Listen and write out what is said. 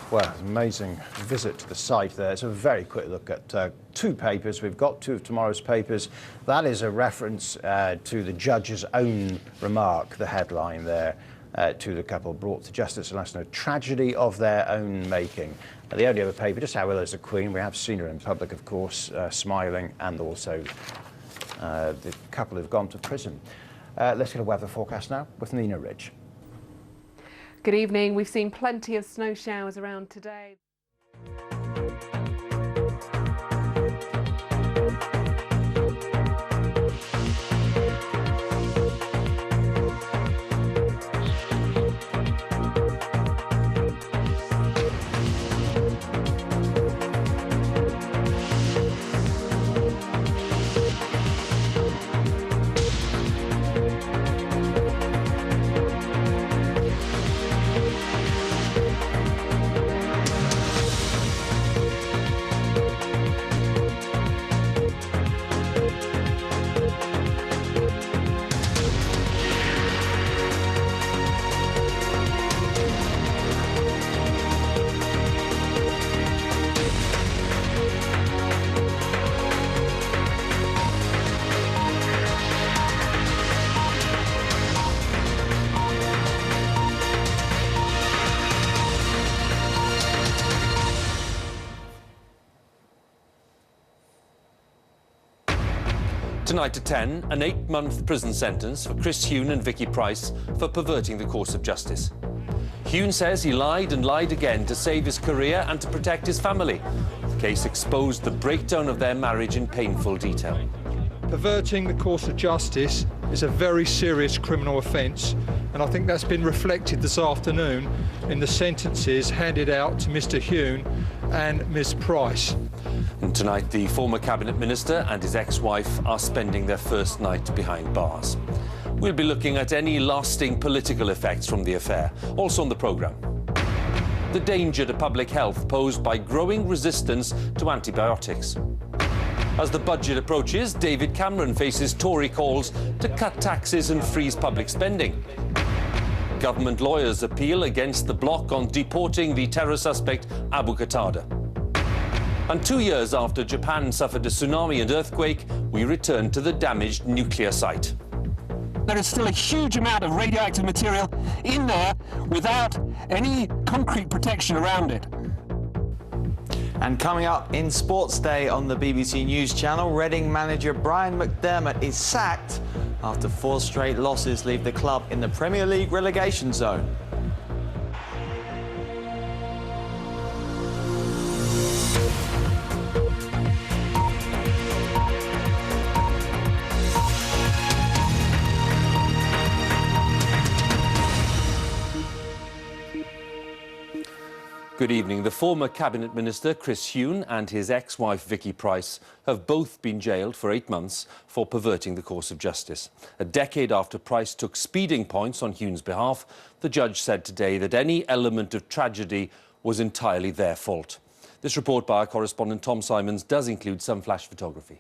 Well, amazing visit to the site there. It's a very quick look at two papers. We've got two of tomorrow's papers. That is a reference to the judge's own remark, the headline there, to the couple brought to justice unless no tragedy of their own making. The only other paper, just how ill is the Queen. We have seen her in public, of course, smiling, and also the couple who've gone to prison. Let's get a weather forecast now with Nina Ridge. Good evening. We've seen plenty of snow showers around today. Tonight at 10, an 8-month prison sentence for Chris Huhne and Vicky Price for perverting the course of justice. Huhne says he lied and lied again to save his career and to protect his family. The case exposed the breakdown of their marriage in painful detail. Perverting the course of justice is a very serious criminal offence, and I think that's been reflected this afternoon in the sentences handed out to Mr Huhne and Ms Price. And tonight, the former Cabinet Minister and his ex-wife are spending their first night behind bars. We'll be looking at any lasting political effects from the affair, also on the programme. The danger to public health posed by growing resistance to antibiotics. As the budget approaches, David Cameron faces Tory calls to cut taxes and freeze public spending. Government lawyers appeal against the bloc on deporting the terror suspect Abu Qatada. And 2 years after Japan suffered a tsunami and earthquake, we return to the damaged nuclear site. There is still a huge amount of radioactive material in there without any concrete protection around it. And coming up in Sports Day on the BBC News Channel, Reading manager Brian McDermott is sacked after 4 straight losses leave the club in the Premier League relegation zone. Good evening. The former Cabinet Minister Chris Huhne and his ex-wife Vicky Price have both been jailed for 8 months for perverting the course of justice. A decade after Price took speeding points on Huhne's behalf, the judge said today that any element of tragedy was entirely their fault. This report by our correspondent Tom Simons does include some flash photography.